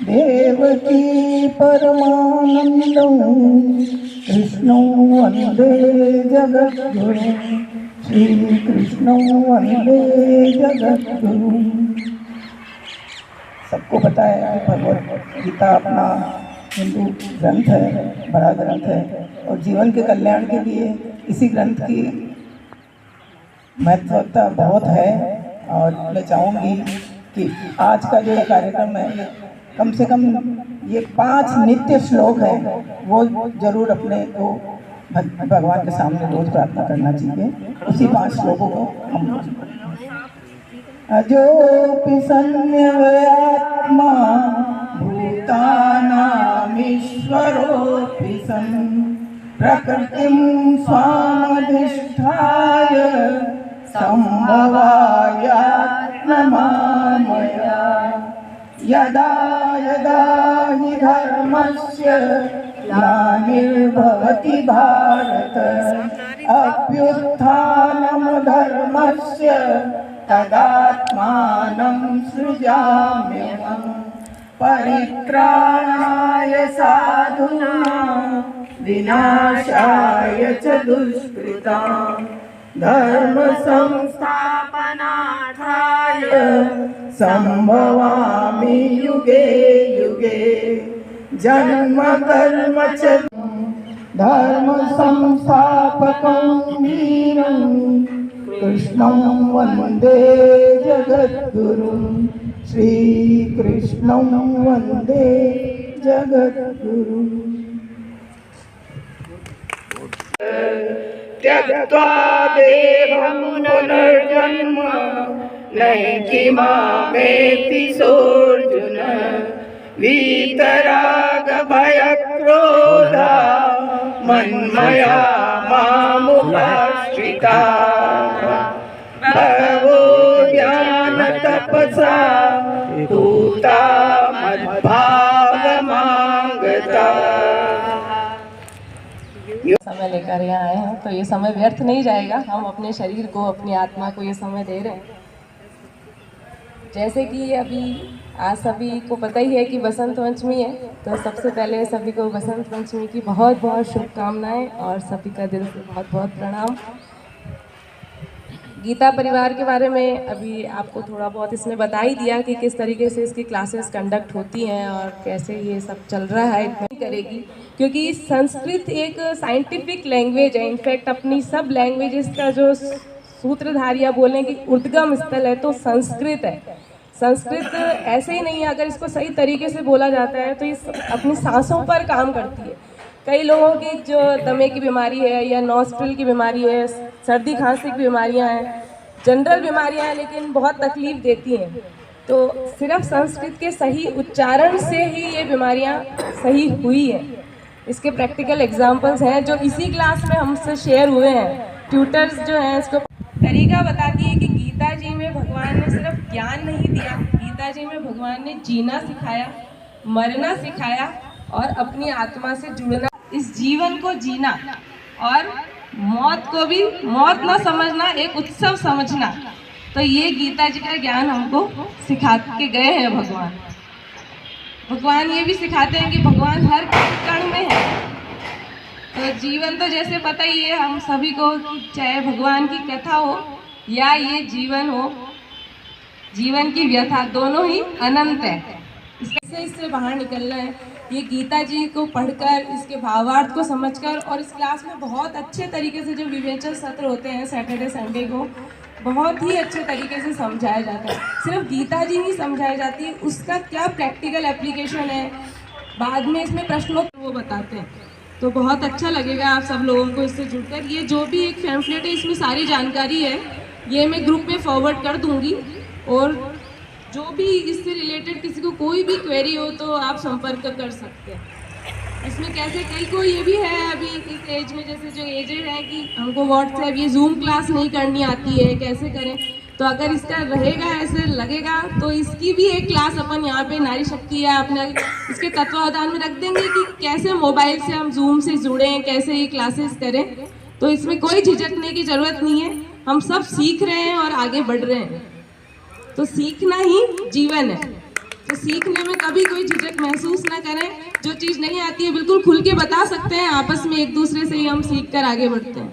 देवकी परमानंदं कृष्णं वंदे जगद्गुरुं श्रीकृष्णं वंदे जगद्गुरुं। सबको पता है कि भगवद गीता अपना हिंदू ग्रंथ है, बड़ा ग्रंथ है, और जीवन के कल्याण के लिए इसी ग्रंथ की महत्वता बहुत है। और मैं चाहूँगी कि आज का जो कार्यक्रम है, कम से कम ये 5 नित्य श्लोक हैं, वो जरूर अपने को भगवान के सामने रोज प्रार्थना करना चाहिए। उसी 5 श्लोकों को हम अजोऽपि संयमयात्मा भूतानामीश्वरोऽपि सन् प्रकृतिं स्वामधिष्ठाय संभवायात्ममामया। यदा यदा हि धर्मस्य ग्लानिर्भवति भारत अभ्युत्थानं धर्मस्य तदात्मानं सृजाम्यहम्। परित्राणाय साधूनां विनाशाय च दुष्कृतां धर्म संस्थापनार्थाय संभवामि युगे युगे। जन्म कर्म च धर्म संस्थापकं वीरं कृष्णं वंदे जगद्गुरुं श्रीकृष्णं वंदे जगद्गुरुं। त्यक्त्वा देहं पुनर्जन्म नैति मामेति सोऽर्जुन। वीतराग भयक्रोधा मन्मया मामुपाश्रिताः। बहवो ज्ञानतपसा पूता मद्भावमागताः। समय लेकर यहाँ आए हैं तो ये समय व्यर्थ नहीं जाएगा। हम अपने शरीर को, अपनी आत्मा को ये समय दे रहे हैं। जैसे कि अभी आज सभी को पता ही है कि बसंत पंचमी है, तो सबसे पहले सभी को बसंत पंचमी की बहुत बहुत शुभकामनाएं और सभी का दिल से बहुत बहुत प्रणाम। गीता परिवार के बारे में अभी आपको थोड़ा बहुत इसने बता ही दिया कि किस तरीके से इसकी क्लासेस कंडक्ट होती हैं और कैसे ये सब चल रहा है। इतना करेगी क्योंकि संस्कृत एक साइंटिफिक लैंग्वेज है। इनफैक्ट अपनी सब लैंग्वेजेस का जो सूत्रधार या बोलें कि उद्गम स्थल है तो संस्कृत है। संस्कृत ऐसे ही नहीं है, अगर इसको सही तरीके से बोला जाता है तो ये अपनी सांसों पर काम करती है। कई लोगों की जो दमे की बीमारी है या नॉस्ट्रिल की बीमारी है, सर्दी खांसी की बीमारियां हैं, जनरल बीमारियां हैं, लेकिन बहुत तकलीफ देती हैं। तो सिर्फ संस्कृत के सही उच्चारण से ही ये बीमारियां सही हुई है। इसके प्रैक्टिकल एग्जाम्पल्स हैं जो इसी क्लास में हमसे शेयर हुए हैं। ट्यूटर्स जो हैं इसको तरीका बताती है कि गीता जी में भगवान ने सिर्फ ज्ञान नहीं दिया, गीता जी में भगवान ने जीना सिखाया, मरना सिखाया और अपनी आत्मा से जुड़ना, इस जीवन को जीना और मौत को भी मौत न समझना, एक उत्सव समझना। तो ये गीता जी का ज्ञान हमको सिखा के गए हैं भगवान। भगवान ये भी सिखाते हैं कि भगवान हर कण में है। तो जीवन तो जैसे पता ही है हम सभी को, चाहे भगवान की कथा हो या ये जीवन हो, जीवन की व्यथा दोनों ही अनंत है। इससे बाहर निकलना है। ये गीता जी को पढ़कर, इसके भावार्थ को समझकर, और इस क्लास में बहुत अच्छे तरीके से जो विवेचन सत्र होते हैं सैटरडे संडे को, बहुत ही अच्छे तरीके से समझाया जाता है। सिर्फ गीता जी नहीं समझाई जाती, उसका क्या प्रैक्टिकल एप्लीकेशन है, बाद में इसमें प्रश्नोत्तर वो बताते हैं। तो बहुत अच्छा लगेगा आप सब लोगों को इससे जुड़कर। ये जो भी एक पैम्फलेट है इसमें सारी जानकारी है, ये मैं ग्रुप में फॉरवर्ड कर दूंगी। और जो भी इससे रिलेटेड किसी को कोई भी क्वेरी हो तो आप संपर्क कर सकते हैं। इसमें कैसे, कई को ये भी है अभी इस एज में, जैसे जो एजेड है कि हमको व्हाट्सएप ये जूम क्लास नहीं करनी आती है, कैसे करें। तो तो अगर इसका रहेगा ऐसे लगेगा तो इसकी भी एक क्लास अपन यहाँ पे नारी शक्ति या अपने इसके तत्वावधान में रख देंगे कि कैसे मोबाइल से हम जूम से जुड़ें, कैसे ये क्लासेस करें। तो इसमें कोई झिझकने की जरूरत नहीं है, हम सब सीख रहे हैं और आगे बढ़ रहे हैं। तो सीखना ही जीवन है, तो सीखने में कभी कोई झिझक महसूस ना करें। जो चीज़ नहीं आती है बिल्कुल खुल के बता सकते हैं, आपस में एक दूसरे से ही हम सीख कर आगे बढ़ते हैं।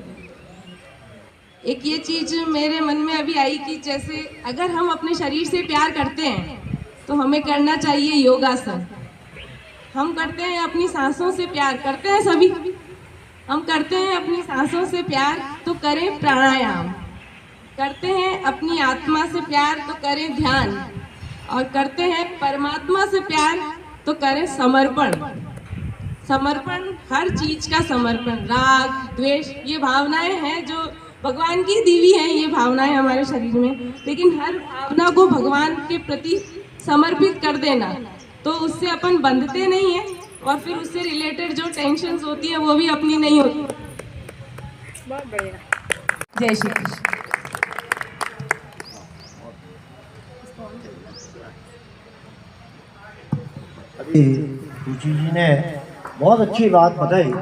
एक ये चीज़ मेरे मन में अभी आई कि जैसे अगर हम अपने शरीर से प्यार करते हैं तो हमें करना चाहिए योगासन। हम करते हैं अपनी सांसों से प्यार, करते हैं सभी, हम करते हैं अपनी सांसों से प्यार तो करें प्राणायाम, करते हैं अपनी आत्मा से प्यार तो करें ध्यान, और करते हैं परमात्मा से प्यार तो करें समर्पण। समर्पण, हर चीज का समर्पण, राग द्वेष ये भावनाएं हैं जो भगवान की दी हुई हैं, ये भावनाएं हमारे शरीर में, लेकिन हर भावना को भगवान के प्रति समर्पित कर देना, तो उससे अपन बंधते नहीं हैं और फिर उससे रिलेटेड जो टेंशन्स होती है वो भी अपनी नहीं होती। बहुत बढ़िया, जय श्री कृष्ण। अभी रुचि जी ने बहुत अच्छी बात बताई